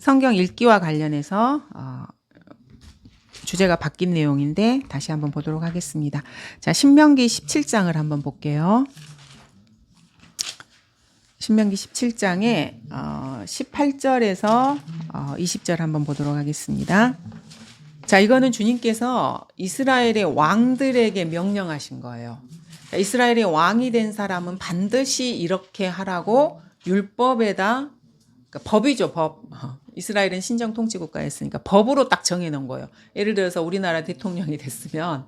성경 읽기와 관련해서 주제가 바뀐 내용인데 다시 한번 보도록 하겠습니다. 자, 신명기 17장을 한번 볼게요. 신명기 17장에 18절에서 20절 한번 보도록 하겠습니다. 자, 이거는 주님께서 이스라엘의 왕들에게 명령하신 거예요. 이스라엘의 왕이 된 사람은 반드시 이렇게 하라고 율법에다, 그러니까 법이죠, 법. 이스라엘은 신정 통치국가였으니까 법으로 딱 정해놓은 거예요. 예를 들어서 우리나라 대통령이 됐으면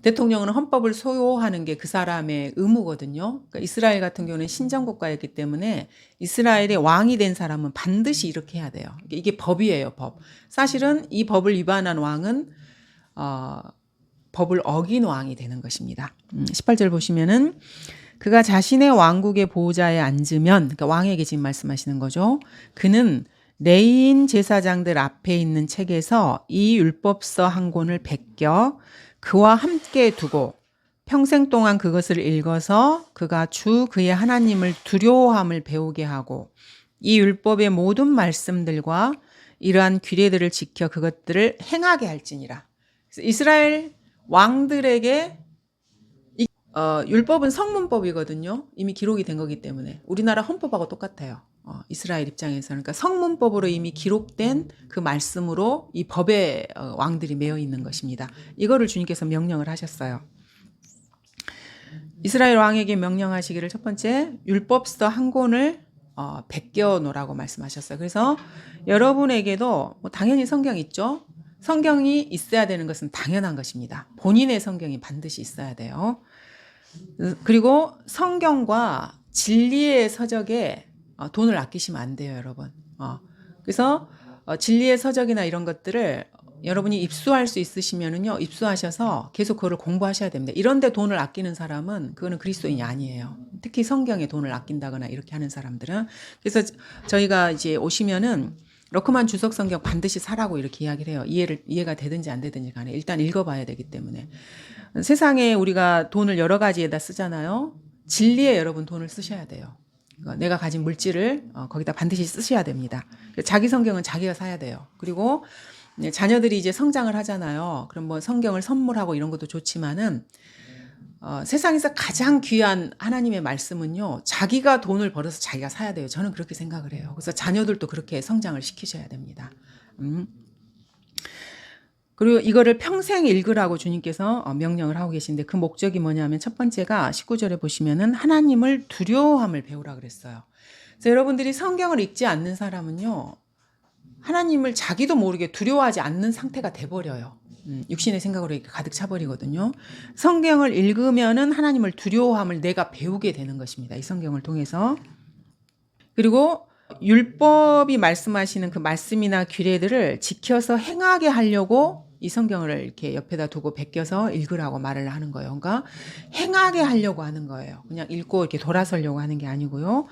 대통령은 헌법을 소유하는 게 그 사람의 의무거든요. 그러니까 이스라엘 같은 경우는 신정국가였기 때문에 이스라엘의 왕이 된 사람은 반드시 이렇게 해야 돼요. 이게 법이에요, 법. 사실은 이 법을 위반한 왕은 법을 어긴 왕이 되는 것입니다. 18절 보시면은 그가 자신의 왕국의 보좌에 앉으면, 그러니까 왕에게 지금 말씀하시는 거죠. 그는 레위인 제사장들 앞에 있는 책에서 이 율법서 한 권을 베껴 그와 함께 두고 평생 동안 그것을 읽어서 그가 주 그의 하나님을 두려워함을 배우게 하고 이 율법의 모든 말씀들과 이러한 규례들을 지켜 그것들을 행하게 할지니라. 그래서 이스라엘 왕들에게 율법은 성문법이거든요. 이미 기록이 된 거기 때문에 우리나라 헌법하고 똑같아요. 이스라엘 입장에서는. 그러니까 성문법으로 이미 기록된 그 말씀으로 이 법의 왕들이 매여 있는 것입니다. 이거를 주님께서 명령을 하셨어요. 이스라엘 왕에게 명령하시기를 첫 번째 율법서 한 권을 베껴 놓으라고 말씀하셨어요. 그래서 여러분에게도 당연히 성경 있죠. 성경이 있어야 되는 것은 당연한 것입니다. 본인의 성경이 반드시 있어야 돼요. 그리고 성경과 진리의 서적에 돈을 아끼시면 안 돼요, 여러분. 그래서 진리의 서적이나 이런 것들을 여러분이 입수할 수 있으시면은요, 입수하셔서 계속 그거를 공부하셔야 됩니다. 이런데 돈을 아끼는 사람은 그거는 그리스도인이 아니에요. 특히 성경에 돈을 아낀다거나 이렇게 하는 사람들은. 그래서 저희가 이제 오시면은 러크만 주석 성경 반드시 사라고 이렇게 이야기를 해요. 이해가 되든지 안 되든지 간에 일단 읽어봐야 되기 때문에. 세상에 우리가 돈을 여러 가지에다 쓰잖아요. 진리에 여러분 돈을 쓰셔야 돼요. 내가 가진 물질을 거기다 반드시 쓰셔야 됩니다. 자기 성경은 자기가 사야 돼요. 그리고 자녀들이 이제 성장을 하잖아요. 그럼 뭐 성경을 선물하고 이런 것도 좋지만은 세상에서 가장 귀한 하나님의 말씀은요, 자기가 돈을 벌어서 자기가 사야 돼요. 저는 그렇게 생각을 해요. 그래서 자녀들도 그렇게 성장을 시키셔야 됩니다. 그리고 이거를 평생 읽으라고 주님께서 명령을 하고 계신데 그 목적이 뭐냐면 첫 번째가 19절에 보시면은 하나님을 두려워함을 배우라 그랬어요. 그래서 여러분들이 성경을 읽지 않는 사람은요, 하나님을 자기도 모르게 두려워하지 않는 상태가 돼버려요. 육신의 생각으로 이렇게 가득 차버리거든요. 성경을 읽으면은 하나님을 두려워함을 내가 배우게 되는 것입니다. 이 성경을 통해서. 그리고 율법이 말씀하시는 그 말씀이나 규례들을 지켜서 행하게 하려고 이 성경을 이렇게 옆에다 두고 베껴서 읽으라고 말을 하는 거예요. 그러니까 행하게 하려고 하는 거예요. 그냥 읽고 이렇게 돌아서려고 하는 게 아니고요.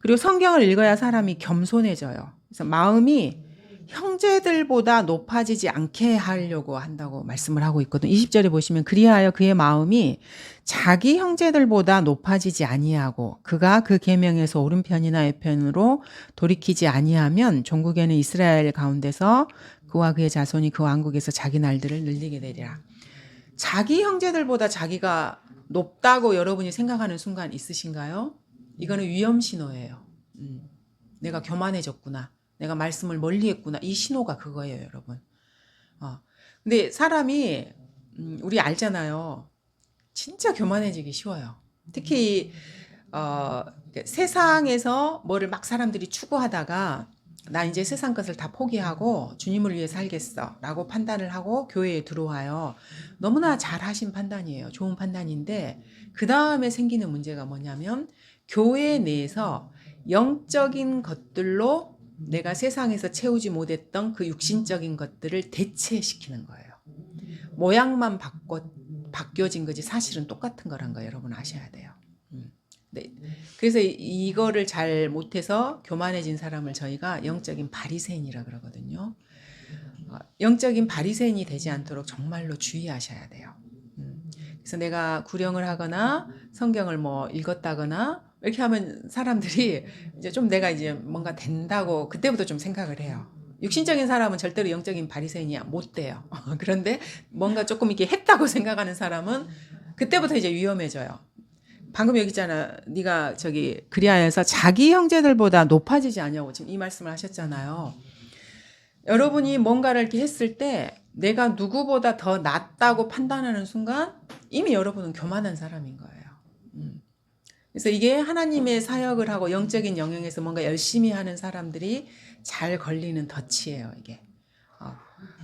그리고 성경을 읽어야 사람이 겸손해져요. 그래서 마음이 형제들보다 높아지지 않게 하려고 한다고 말씀을 하고 있거든요. 20절에 보시면 그리하여 그의 마음이 자기 형제들보다 높아지지 아니하고 그가 그 계명에서 오른편이나 왼편으로 돌이키지 아니하면 종국에는 이스라엘 가운데서 그와 그의 자손이 그 왕국에서 자기 날들을 늘리게 되리라. 자기 형제들보다 자기가 높다고 여러분이 생각하는 순간 있으신가요? 이거는 위험 신호예요. 내가 교만해졌구나. 내가 말씀을 멀리 했구나. 이 신호가 그거예요, 여러분. 근데 사람이, 우리 알잖아요. 진짜 교만해지기 쉬워요. 특히, 세상에서 뭐를 막 사람들이 추구하다가, 나 이제 세상 것을 다 포기하고 주님을 위해 살겠어. 라고 판단을 하고 교회에 들어와요. 너무나 잘 하신 판단이에요. 좋은 판단인데, 그 다음에 생기는 문제가 뭐냐면, 교회 내에서 영적인 것들로 내가 세상에서 채우지 못했던 그 육신적인 것들을 대체시키는 거예요. 모양만 바뀌어진 거지 사실은 똑같은 거란 거 여러분 아셔야 돼요. 네. 그래서 이거를 잘 못해서 교만해진 사람을 저희가 영적인 바리새인이라 그러거든요. 영적인 바리새인이 되지 않도록 정말로 주의하셔야 돼요. 그래서 내가 구령을 하거나 성경을 뭐 읽었다거나 이렇게 하면 사람들이 이제 좀 내가 이제 뭔가 된다고 그때부터 좀 생각을 해요. 육신적인 사람은 절대로 영적인 바리새인이 못 돼요. 그런데 뭔가 조금 이렇게 했다고 생각하는 사람은 그때부터 이제 위험해져요. 방금 여기 있잖아. 네가 저기 그리하여서 자기 형제들보다 높아지지 않냐고 지금 이 말씀을 하셨잖아요. 여러분이 뭔가를 이렇게 했을 때 내가 누구보다 더 낫다고 판단하는 순간 이미 여러분은 교만한 사람인 거예요. 그래서 이게 하나님의 사역을 하고 영적인 영역에서 뭔가 열심히 하는 사람들이 잘 걸리는 덫이에요, 이게.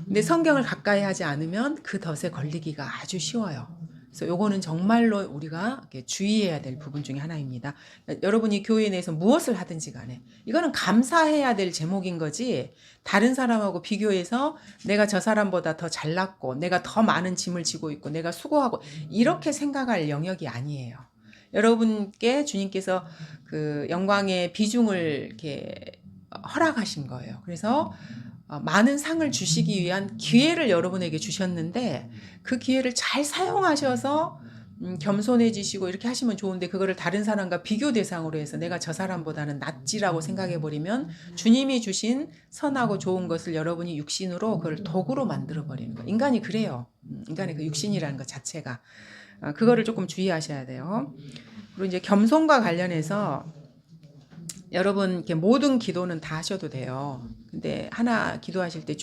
근데 성경을 가까이 하지 않으면 그 덫에 걸리기가 아주 쉬워요. 그래서 요거는 정말로 우리가 주의해야 될 부분 중에 하나입니다. 여러분이 교회 내에서 무엇을 하든지 간에 이거는 감사해야 될 제목인 거지, 다른 사람하고 비교해서 내가 저 사람보다 더 잘났고 내가 더 많은 짐을 지고 있고 내가 수고하고 이렇게 생각할 영역이 아니에요. 여러분께 주님께서 그 영광의 비중을 이렇게 허락하신 거예요. 그래서 많은 상을 주시기 위한 기회를 여러분에게 주셨는데 그 기회를 잘 사용하셔서 겸손해지시고 이렇게 하시면 좋은데, 그거를 다른 사람과 비교 대상으로 해서 내가 저 사람보다는 낫지라고 생각해 버리면 주님이 주신 선하고 좋은 것을 여러분이 육신으로 그걸 도구로 만들어 버리는 거예요. 인간이 그래요. 인간의 그 육신이라는 것 자체가. 그거를 조금 주의하셔야 돼요. 그리고 이제 겸손과 관련해서 여러분 이렇게 모든 기도는 다 하셔도 돼요. 근데 하나 기도하실 때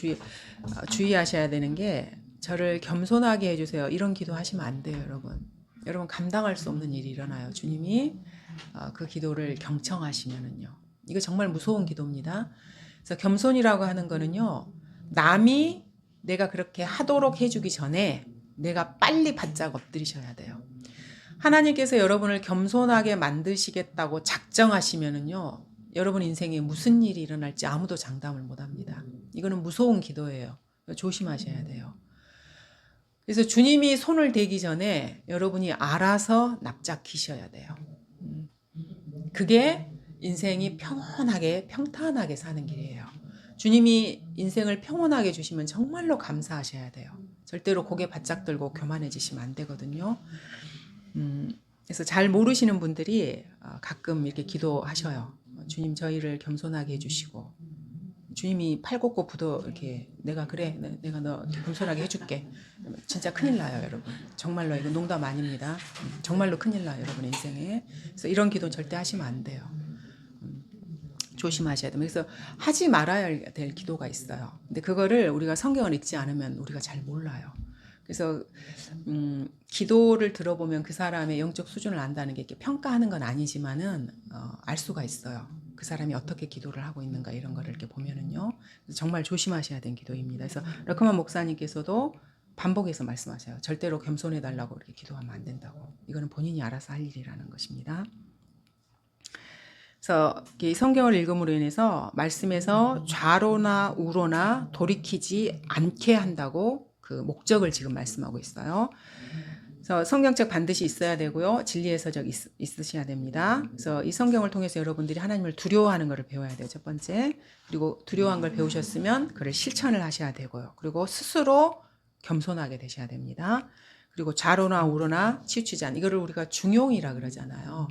주의하셔야 되는 게, 저를 겸손하게 해주세요, 이런 기도 하시면 안 돼요, 여러분. 여러분 감당할 수 없는 일이 일어나요. 주님이 그 기도를 경청하시면은요. 이거 정말 무서운 기도입니다. 그래서 겸손이라고 하는 거는요, 남이 내가 그렇게 하도록 해주기 전에 내가 빨리 바짝 엎드리셔야 돼요. 하나님께서 여러분을 겸손하게 만드시겠다고 작정하시면은요, 여러분 인생에 무슨 일이 일어날지 아무도 장담을 못 합니다. 이거는 무서운 기도예요. 조심하셔야 돼요. 그래서 주님이 손을 대기 전에 여러분이 알아서 납작히셔야 돼요. 그게 인생이 평온하게 평탄하게 사는 길이에요. 주님이 인생을 평온하게 주시면 정말로 감사하셔야 돼요. 절대로 고개 바짝 들고 교만해지시면 안 되거든요. 그래서 잘 모르시는 분들이 가끔 이렇게 기도하셔요. 주님, 저희를 겸손하게 해주시고, 주님이 팔 걷고 부도 이렇게 내가 그래, 내가 너 겸손하게 해줄게. 진짜 큰일 나요, 여러분. 정말로 이거 농담 아닙니다. 정말로 큰일 나요, 여러분 인생에. 그래서 이런 기도 절대 하시면 안 돼요. 조심하셔야 돼요. 그래서 하지 말아야 될 기도가 있어요. 근데 그거를 우리가 성경을 읽지 않으면 우리가 잘 몰라요. 그래서 기도를 들어보면 그 사람의 영적 수준을 안다는 게 이렇게 평가하는 건 아니지만은 알 수가 있어요. 그 사람이 어떻게 기도를 하고 있는가 이런 거를 이렇게 보면은요. 정말 조심하셔야 되는 기도입니다. 그래서 러크만 목사님께서도 반복해서 말씀하셔요. 절대로 겸손해 달라고 이렇게 기도하면 안 된다고. 이거는 본인이 알아서 할 일이라는 것입니다. 그래서 이 성경을 읽음으로 인해서 말씀에서 좌로나 우로나 돌이키지 않게 한다고 그 목적을 지금 말씀하고 있어요. 그래서 성경책 반드시 있어야 되고요. 진리의 서적 있으셔야 됩니다. 그래서 이 성경을 통해서 여러분들이 하나님을 두려워하는 것을 배워야 돼요. 첫 번째. 그리고 두려워한 걸 배우셨으면 그를 실천을 하셔야 되고요. 그리고 스스로 겸손하게 되셔야 됩니다. 그리고 좌로나 우로나 치우치지 않는, 이거를 우리가 중용이라 그러잖아요.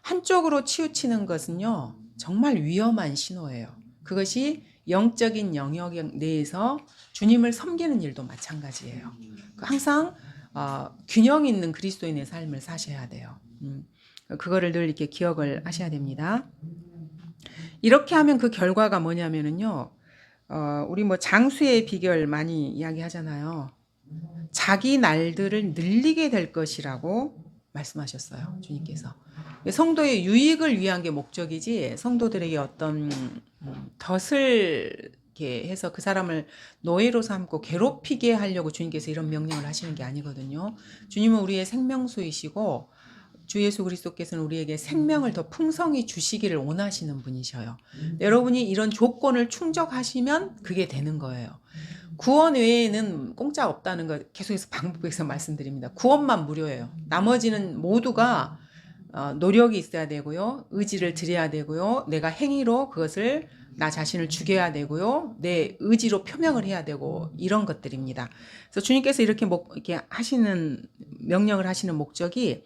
한쪽으로 치우치는 것은요, 정말 위험한 신호예요. 그것이 영적인 영역 내에서 주님을 섬기는 일도 마찬가지예요. 항상 균형 있는 그리스도인의 삶을 사셔야 돼요. 그거를 늘 이렇게 기억을 하셔야 됩니다. 이렇게 하면 그 결과가 뭐냐면은요, 우리 뭐 장수의 비결 많이 이야기하잖아요. 자기 날들을 늘리게 될 것이라고 말씀하셨어요, 주님께서. 성도의 유익을 위한 게 목적이지 성도들에게 어떤 덫을 이렇게 해서 그 사람을 노예로 삼고 괴롭히게 하려고 주님께서 이런 명령을 하시는 게 아니거든요. 주님은 우리의 생명수이시고 주 예수 그리스도께서는 우리에게 생명을 더 풍성히 주시기를 원하시는 분이셔요. 여러분이 이런 조건을 충족하시면 그게 되는 거예요. 구원 외에는 공짜 없다는 거 계속해서 반복해서 말씀드립니다. 구원만 무료예요. 나머지는 모두가 노력이 있어야 되고요. 의지를 드려야 되고요. 내가 행위로 그것을 나 자신을 죽여야 되고요. 내 의지로 표명을 해야 되고 이런 것들입니다. 그래서 주님께서 이렇게 하시는 명령을 하시는 목적이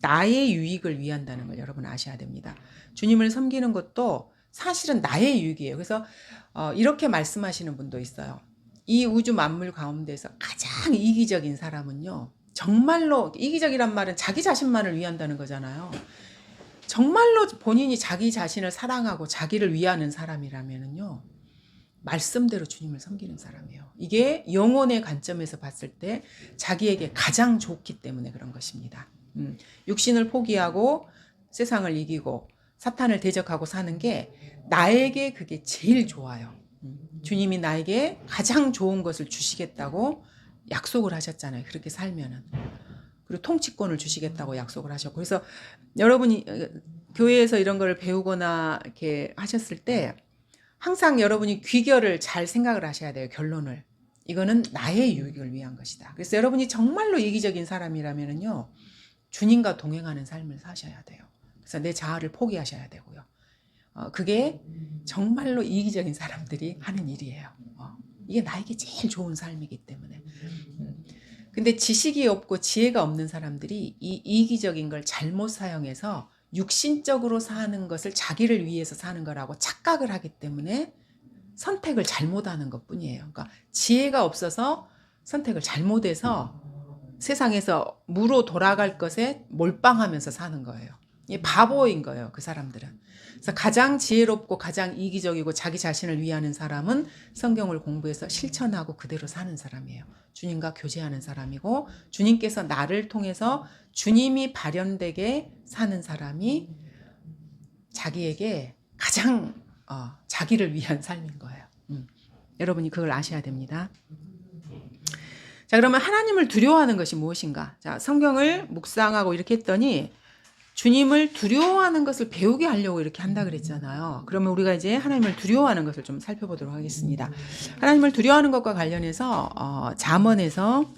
나의 유익을 위한다는 걸 여러분 아셔야 됩니다. 주님을 섬기는 것도 사실은 나의 유익이에요. 그래서 이렇게 말씀하시는 분도 있어요. 이 우주 만물 가운데서 가장 이기적인 사람은요. 정말로 이기적이란 말은 자기 자신만을 위한다는 거잖아요. 정말로 본인이 자기 자신을 사랑하고 자기를 위하는 사람이라면요. 말씀대로 주님을 섬기는 사람이에요. 이게 영혼의 관점에서 봤을 때 자기에게 가장 좋기 때문에 그런 것입니다. 육신을 포기하고 세상을 이기고 사탄을 대적하고 사는 게 나에게 그게 제일 좋아요. 주님이 나에게 가장 좋은 것을 주시겠다고 약속을 하셨잖아요. 그렇게 살면은. 그리고 통치권을 주시겠다고 약속을 하셨고. 그래서 여러분이 교회에서 이런 걸 배우거나 이렇게 하셨을 때 항상 여러분이 귀결을 잘 생각을 하셔야 돼요. 결론을. 이거는 나의 유익을 위한 것이다. 그래서 여러분이 정말로 이기적인 사람이라면요. 주님과 동행하는 삶을 사셔야 돼요. 그래서 내 자아를 포기하셔야 되고요. 그게 정말로 이기적인 사람들이 하는 일이에요. 이게 나에게 제일 좋은 삶이기 때문에. 근데 지식이 없고 지혜가 없는 사람들이 이 이기적인 걸 잘못 사용해서 육신적으로 사는 것을 자기를 위해서 사는 거라고 착각을 하기 때문에 선택을 잘못하는 것뿐이에요. 그러니까 지혜가 없어서 선택을 잘못해서 세상에서 무로 돌아갈 것에 몰빵하면서 사는 거예요. 바보인 거예요. 그 사람들은. 그래서 가장 지혜롭고 가장 이기적이고 자기 자신을 위하는 사람은 성경을 공부해서 실천하고 그대로 사는 사람이에요. 주님과 교제하는 사람이고 주님께서 나를 통해서 주님이 발현되게 사는 사람이 자기에게 가장 자기를 위한 삶인 거예요. 여러분이 그걸 아셔야 됩니다. 자, 그러면 하나님을 두려워하는 것이 무엇인가? 자, 성경을 묵상하고 이렇게 했더니 주님을 두려워하는 것을 배우게 하려고 이렇게 한다 그랬잖아요. 그러면 우리가 이제 하나님을 두려워하는 것을 좀 살펴보도록 하겠습니다. 하나님을 두려워하는 것과 관련해서 잠언에서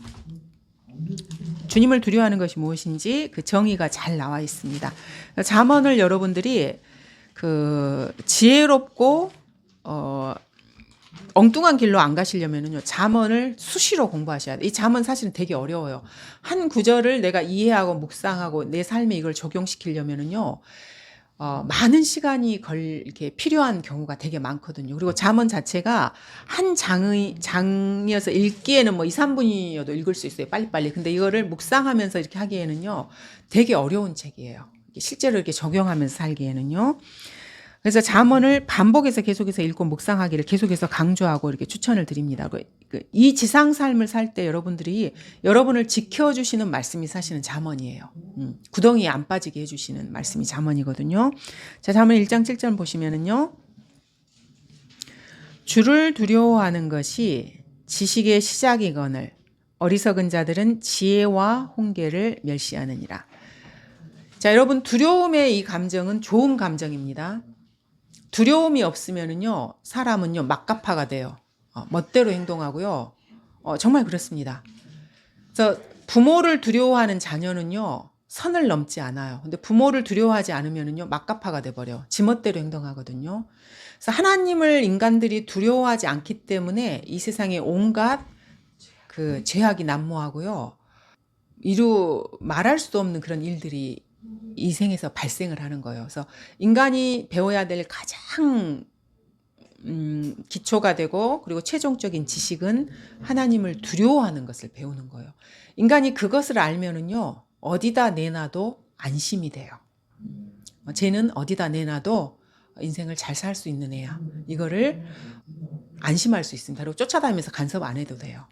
주님을 두려워하는 것이 무엇인지 그 정의가 잘 나와 있습니다. 잠언을 여러분들이 그 지혜롭고 엉뚱한 길로 안 가시려면요. 잠언을 수시로 공부하셔야 돼요. 이 잠언 사실은 되게 어려워요. 한 구절을 내가 이해하고 묵상하고 내 삶에 이걸 적용시키려면요. 많은 시간이 이렇게 필요한 경우가 되게 많거든요. 그리고 잠언 자체가 한 장이어서 읽기에는 뭐 2, 3분이어도 읽을 수 있어요. 빨리빨리. 근데 이거를 묵상하면서 이렇게 하기에는요. 되게 어려운 책이에요. 실제로 이렇게 적용하면서 살기에는요. 그래서 잠언을 반복해서 계속해서 읽고 묵상하기를 계속해서 강조하고 이렇게 추천을 드립니다. 이 지상 삶을 살 때 여러분들이 여러분을 지켜주시는 말씀이 사실은 잠언이에요. 구덩이에 안 빠지게 해주시는 말씀이 잠언이거든요. 자, 잠언 1장 7절 보시면은요. 주를 두려워하는 것이 지식의 시작이거늘 어리석은 자들은 지혜와 훈계를 멸시하느니라. 자, 여러분 두려움의 이 감정은 좋은 감정입니다. 두려움이 없으면은요, 사람은요, 막가파가 돼요. 멋대로 행동하고요. 정말 그렇습니다. 그래서 부모를 두려워하는 자녀는요, 선을 넘지 않아요. 근데 부모를 두려워하지 않으면은요, 막가파가 돼버려. 지멋대로 행동하거든요. 그래서 하나님을 인간들이 두려워하지 않기 때문에 이 세상에 온갖 그 죄악이 난무하고요, 말할 수도 없는 그런 일들이 이 생에서 발생을 하는 거예요. 그래서 인간이 배워야 될 가장 기초가 되고 그리고 최종적인 지식은 하나님을 두려워하는 것을 배우는 거예요. 인간이 그것을 알면은요 어디다 내놔도 안심이 돼요. 쟤는 어디다 내놔도 인생을 잘 살 수 있는 애야. 이거를 안심할 수 있습니다. 그리고 쫓아다니면서 간섭 안 해도 돼요.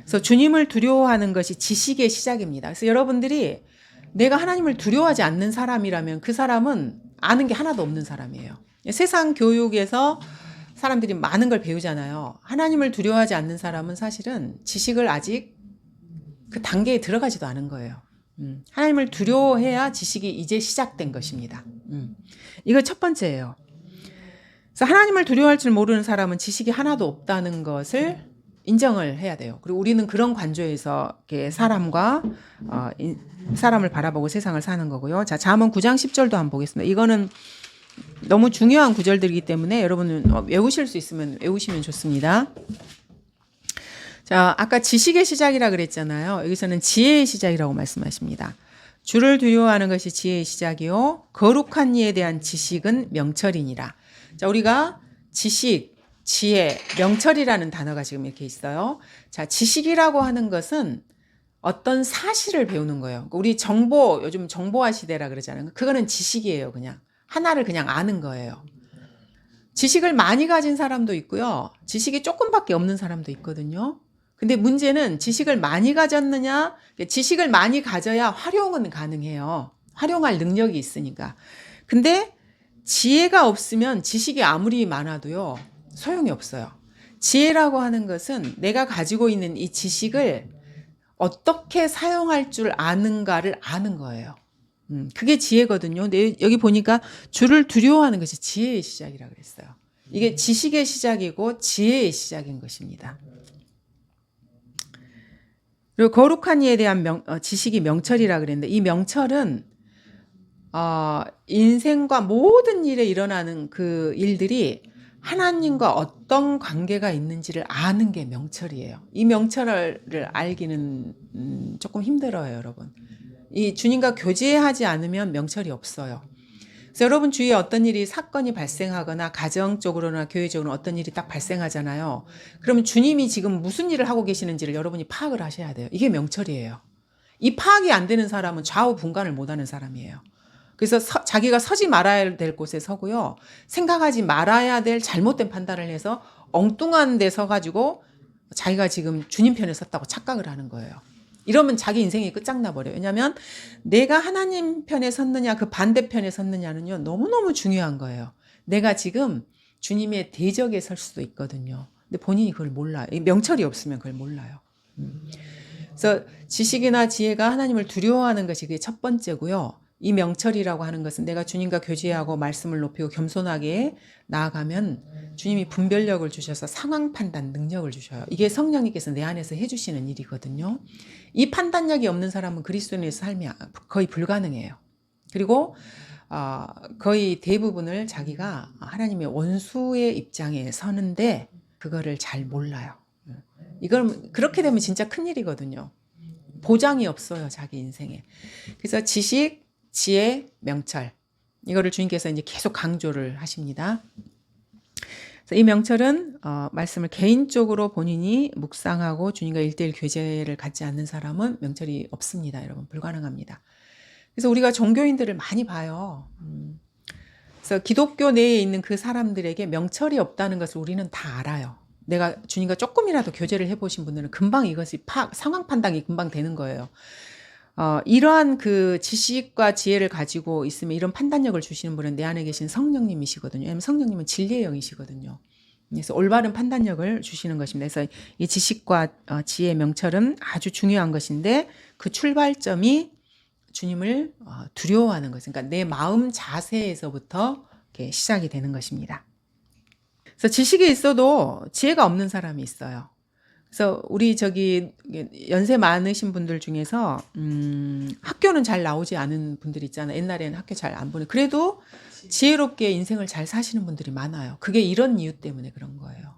그래서 주님을 두려워하는 것이 지식의 시작입니다. 그래서 여러분들이 내가 하나님을 두려워하지 않는 사람이라면 그 사람은 아는 게 하나도 없는 사람이에요. 세상 교육에서 사람들이 많은 걸 배우잖아요. 하나님을 두려워하지 않는 사람은 사실은 지식을 아직 그 단계에 들어가지도 않은 거예요. 하나님을 두려워해야 지식이 이제 시작된 것입니다. 이거 첫 번째예요. 그래서 하나님을 두려워할 줄 모르는 사람은 지식이 하나도 없다는 것을 인정을 해야 돼요. 그리고 우리는 그런 관조에서 이렇게 사람을 바라보고 세상을 사는 거고요. 자, 잠언 9장 10절도 한번 보겠습니다. 이거는 너무 중요한 구절들이기 때문에 여러분은 외우실 수 있으면 외우시면 좋습니다. 자, 아까 지식의 시작이라 그랬잖아요. 여기서는 지혜의 시작이라고 말씀하십니다. 주를 두려워하는 것이 지혜의 시작이요 거룩한 이에 대한 지식은 명철이니라. 자, 우리가 지식, 지혜, 명철이라는 단어가 지금 이렇게 있어요. 자, 지식이라고 하는 것은 어떤 사실을 배우는 거예요. 우리 정보, 요즘 정보화 시대라 그러잖아요. 그거는 지식이에요. 그냥 하나를 그냥 아는 거예요. 지식을 많이 가진 사람도 있고요. 지식이 조금밖에 없는 사람도 있거든요. 근데 문제는 지식을 많이 가졌느냐, 지식을 많이 가져야 활용은 가능해요. 활용할 능력이 있으니까. 근데 지혜가 없으면 지식이 아무리 많아도요, 소용이 없어요. 지혜라고 하는 것은 내가 가지고 있는 이 지식을 어떻게 사용할 줄 아는가를 아는 거예요. 그게 지혜거든요. 근데 여기 보니까 주를 두려워하는 것이 지혜의 시작이라고 그랬어요. 이게 지식의 시작이고 지혜의 시작인 것입니다. 그리고 거룩한 이에 대한 지식이 명철이라 그랬는데 이 명철은 인생과 모든 일에 일어나는 그 일들이 하나님과 어떤 관계가 있는지를 아는 게 명철이에요. 이 명철을 알기는 조금 힘들어요, 여러분. 이 주님과 교제하지 않으면 명철이 없어요. 그래서 여러분 주위에 어떤 일이 사건이 발생하거나 가정적으로나 교회적으로 어떤 일이 딱 발생하잖아요. 그러면 주님이 지금 무슨 일을 하고 계시는지를 여러분이 파악을 하셔야 돼요. 이게 명철이에요. 이 파악이 안 되는 사람은 좌우분간을 못하는 사람이에요. 그래서 자기가 서지 말아야 될 곳에 서고요. 생각하지 말아야 될 잘못된 판단을 해서 엉뚱한 데 서가지고 자기가 지금 주님 편에 섰다고 착각을 하는 거예요. 이러면 자기 인생이 끝장나 버려요. 왜냐하면 내가 하나님 편에 섰느냐 그 반대편에 섰느냐는요. 너무너무 중요한 거예요. 내가 지금 주님의 대적에 설 수도 있거든요. 근데 본인이 그걸 몰라요. 명철이 없으면 그걸 몰라요. 그래서 지식이나 지혜가 하나님을 두려워하는 것이 그게 첫 번째고요. 이 명철이라고 하는 것은 내가 주님과 교제하고 말씀을 높이고 겸손하게 나아가면 주님이 분별력을 주셔서 상황 판단 능력을 주셔요. 이게 성령님께서 내 안에서 해주시는 일이거든요. 이 판단력이 없는 사람은 그리스도인의 삶이 거의 불가능해요. 그리고 거의 대부분을 자기가 하나님의 원수의 입장에 서는데 그거를 잘 몰라요. 이걸 그렇게 되면 진짜 큰일이거든요. 보장이 없어요, 자기 인생에. 그래서 지식, 지혜, 명철. 이거를 주님께서 이제 계속 강조를 하십니다. 그래서 이 명철은 말씀을 개인적으로 본인이 묵상하고 주님과 1:1 교제를 갖지 않는 사람은 명철이 없습니다. 여러분 불가능합니다. 그래서 우리가 종교인들을 많이 봐요. 그래서 기독교 내에 있는 그 사람들에게 명철이 없다는 것을 우리는 다 알아요. 내가 주님과 조금이라도 교제를 해보신 분들은 금방 이것이 상황 판단이 금방 되는 거예요. 이러한 그 지식과 지혜를 가지고 있으면 이런 판단력을 주시는 분은 내 안에 계신 성령님이시거든요. 왜냐하면 성령님은 진리의 영이시거든요. 그래서 올바른 판단력을 주시는 것입니다. 그래서 이 지식과 지혜의 명철은 아주 중요한 것인데 그 출발점이 주님을 두려워하는 것. 그러니까 내 마음 자세에서부터 이렇게 시작이 되는 것입니다. 그래서 지식이 있어도 지혜가 없는 사람이 있어요. 그래서 우리 연세 많으신 분들 중에서 학교는 잘 나오지 않은 분들 있잖아요. 옛날에는 학교 잘 안 보는. 그래도 지혜롭게 인생을 잘 사시는 분들이 많아요. 그게 이런 이유 때문에 그런 거예요.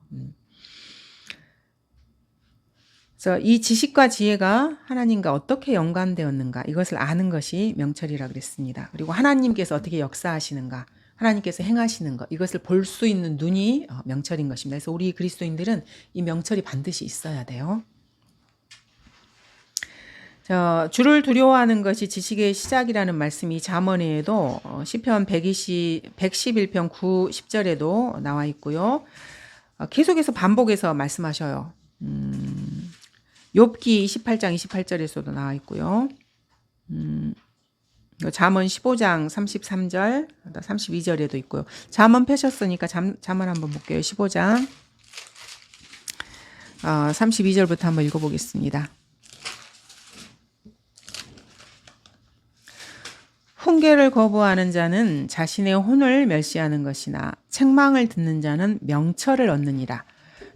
그래서 이 지식과 지혜가 하나님과 어떻게 연관되었는가 이것을 아는 것이 명철이라 그랬습니다. 그리고 하나님께서 어떻게 역사하시는가 하나님께서 행하시는 것 이것을 볼 수 있는 눈이 명철인 것입니다. 그래서 우리 그리스도인들은 이 명철이 반드시 있어야 돼요. 주를 두려워하는 것이 지식의 시작이라는 말씀이 잠언에도 시편 111편 9, 10절에도 나와 있고요. 계속해서 반복해서 말씀하셔요. 욥기 28장 28절에서도 나와 있고요. 잠언 15장 33절, 32절에도 있고요. 잠언 펴셨으니까 잠언 한번 볼게요. 15장 32절부터 한번 읽어보겠습니다. 훈계를 거부하는 자는 자신의 혼을 멸시하는 것이나 책망을 듣는 자는 명철을 얻느니라.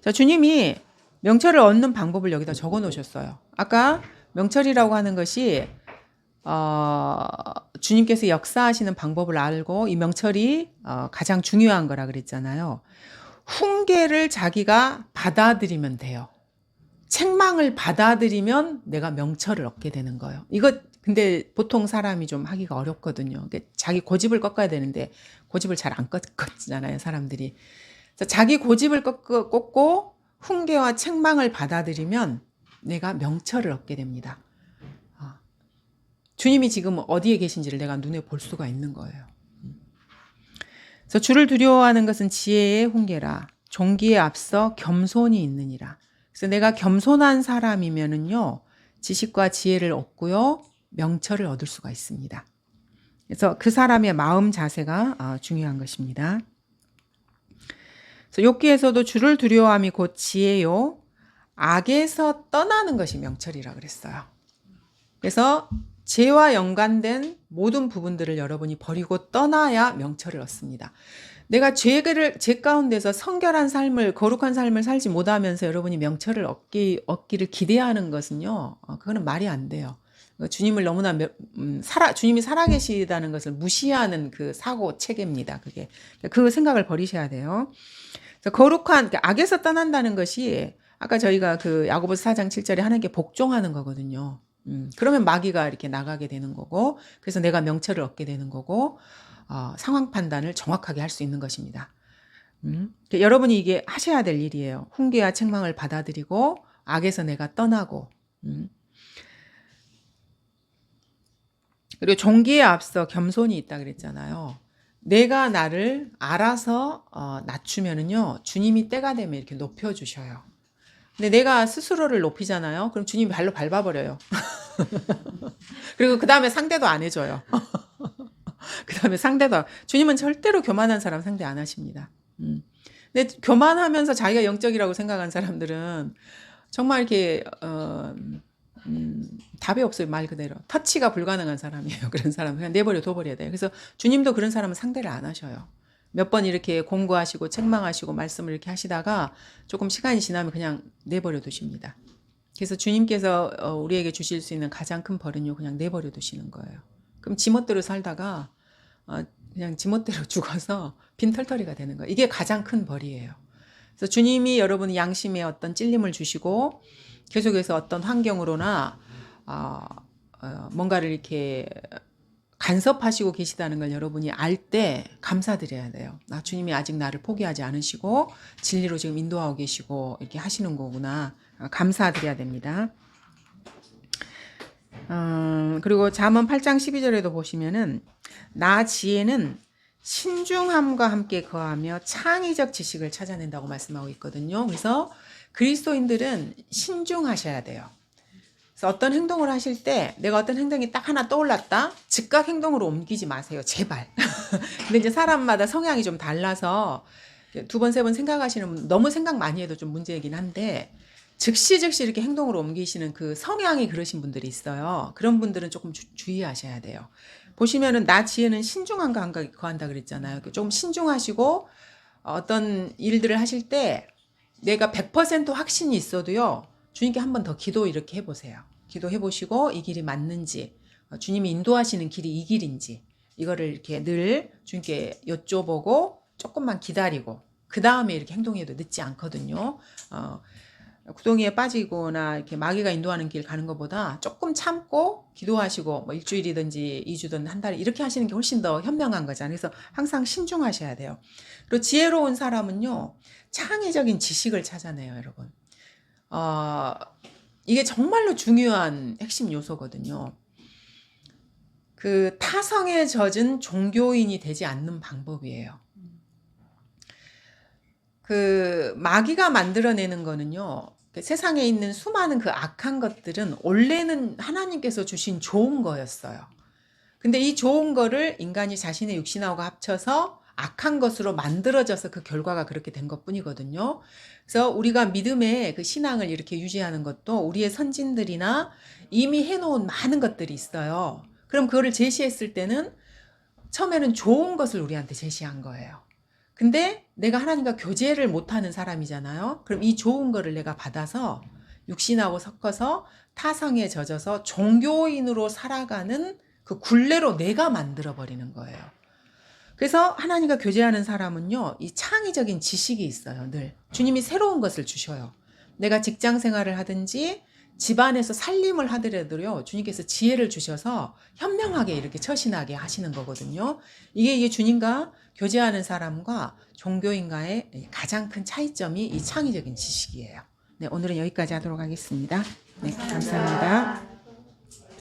자, 주님이 명철을 얻는 방법을 여기다 적어 놓으셨어요. 아까 명철이라고 하는 것이 주님께서 역사하시는 방법을 알고 이 명철이 가장 중요한 거라 그랬잖아요. 훈계를 자기가 받아들이면 돼요. 책망을 받아들이면 내가 명철을 얻게 되는 거예요. 이거 근데 보통 사람이 좀 하기가 어렵거든요. 자기 고집을 꺾어야 되는데 고집을 잘 안 꺾잖아요, 사람들이. 그래서 자기 고집을 꺾고 훈계와 책망을 받아들이면 내가 명철을 얻게 됩니다. 주님이 지금 어디에 계신지를 내가 눈에 볼 수가 있는 거예요. 그래서 주를 두려워하는 것은 지혜의 훈계라. 종기에 앞서 겸손이 있느니라. 그래서 내가 겸손한 사람이면은요, 지식과 지혜를 얻고요, 명철을 얻을 수가 있습니다. 그래서 그 사람의 마음 자세가 중요한 것입니다. 그래서 욥기에서도 주를 두려워함이 곧 지혜요, 악에서 떠나는 것이 명철이라 그랬어요. 그래서 죄와 연관된 모든 부분들을 여러분이 버리고 떠나야 명철을 얻습니다. 내가 죄 가운데서 성결한 삶을, 거룩한 삶을 살지 못하면서 여러분이 명철을 얻기를 기대하는 것은요, 그거는 말이 안 돼요. 주님을 너무나 주님이 살아계시다는 것을 무시하는 그 사고 체계입니다. 그게 그 생각을 버리셔야 돼요. 그래서 거룩한 악에서 떠난다는 것이 아까 저희가 그 야고보서 4장 7절에 하나님께 복종하는 거거든요. 그러면 마귀가 이렇게 나가게 되는 거고, 그래서 내가 명철을 얻게 되는 거고, 상황 판단을 정확하게 할 수 있는 것입니다. 여러분이 이게 하셔야 될 일이에요. 훈계와 책망을 받아들이고 악에서 내가 떠나고, 그리고 종기에 앞서 겸손이 있다 그랬잖아요. 내가 나를 알아서 낮추면은요, 주님이 때가 되면 이렇게 높여주셔요. 근데 내가 스스로를 높이잖아요. 그럼 주님이 발로 밟아버려요. 그리고 그 다음에 상대도 안 해줘요. 그 다음에 주님은 절대로 교만한 사람 상대 안 하십니다. 근데 교만하면서 자기가 영적이라고 생각한 사람들은 정말 이렇게 답이 없어요. 말 그대로 터치가 불가능한 사람이에요. 그런 사람은 그냥 내버려 둬버려야 돼요. 그래서 주님도 그런 사람은 상대를 안 하셔요. 몇 번 이렇게 공고하시고 책망하시고 말씀을 이렇게 하시다가 조금 시간이 지나면 그냥 내버려 두십니다. 그래서 주님께서 우리에게 주실 수 있는 가장 큰 벌은요, 그냥 내버려 두시는 거예요. 그럼 지멋대로 살다가 그냥 지멋대로 죽어서 빈털터리가 되는 거예요. 이게 가장 큰 벌이에요. 그래서 주님이 여러분 양심에 어떤 찔림을 주시고 계속해서 어떤 환경으로나 뭔가를 이렇게 간섭하시고 계시다는 걸 여러분이 알 때 감사드려야 돼요. 주님이 아직 나를 포기하지 않으시고 진리로 지금 인도하고 계시고 이렇게 하시는 거구나. 감사드려야 됩니다. 그리고 잠언 8장 12절에도 보시면은 나 지혜는 신중함과 함께 거하며 창의적 지식을 찾아낸다고 말씀하고 있거든요. 그래서 그리스도인들은 신중하셔야 돼요. 그래서 어떤 행동을 하실 때 내가 어떤 행동이 딱 하나 떠올랐다? 즉각 행동으로 옮기지 마세요. 제발. 근데 이제 사람마다 성향이 좀 달라서 두 번, 세 번 생각하시는 분, 너무 생각 많이 해도 좀 문제이긴 한데 즉시 이렇게 행동으로 옮기시는 그 성향이 그러신 분들이 있어요. 그런 분들은 조금 주의하셔야 돼요. 보시면은 나 지혜는 신중함과 거한다 그랬잖아요. 좀 신중하시고 어떤 일들을 하실 때 내가 100% 확신이 있어도요. 주님께 한 번 더 기도 이렇게 해보세요. 기도해 보시고 이 길이 맞는지, 주님이 인도하시는 길이 이 길인지 이거를 이렇게 늘 주님께 여쭤보고 조금만 기다리고 그 다음에 이렇게 행동해도 늦지 않거든요. 구덩이에 빠지거나 이렇게 마귀가 인도하는 길 가는 것보다 조금 참고 기도하시고 뭐 일주일이든지 2주든 한 달 이렇게 하시는 게 훨씬 더 현명한 거잖아요. 그래서 항상 신중하셔야 돼요. 그리고 지혜로운 사람은요, 창의적인 지식을 찾아내요, 여러분. 이게 정말로 중요한 핵심 요소거든요. 그 타성에 젖은 종교인이 되지 않는 방법이에요. 그 마귀가 만들어내는 거는요, 세상에 있는 수많은 그 악한 것들은 원래는 하나님께서 주신 좋은 거였어요. 근데 이 좋은 거를 인간이 자신의 육신하고 합쳐서 악한 것으로 만들어져서 그 결과가 그렇게 된 것뿐이거든요. 그래서 우리가 믿음의 그 신앙을 이렇게 유지하는 것도 우리의 선진들이나 이미 해놓은 많은 것들이 있어요. 그럼 그거를 제시했을 때는 처음에는 좋은 것을 우리한테 제시한 거예요. 근데 내가 하나님과 교제를 못하는 사람이잖아요. 그럼 이 좋은 거를 내가 받아서 육신하고 섞어서 타성에 젖어서 종교인으로 살아가는 그 굴레로 내가 만들어버리는 거예요. 그래서 하나님과 교제하는 사람은요, 이 창의적인 지식이 있어요. 늘 주님이 새로운 것을 주셔요. 내가 직장 생활을 하든지 집안에서 살림을 하더라도요, 주님께서 지혜를 주셔서 현명하게 이렇게 처신하게 하시는 거거든요. 이게 주님과 교제하는 사람과 종교인과의 가장 큰 차이점이 이 창의적인 지식이에요. 네, 오늘은 여기까지 하도록 하겠습니다. 네, 감사합니다.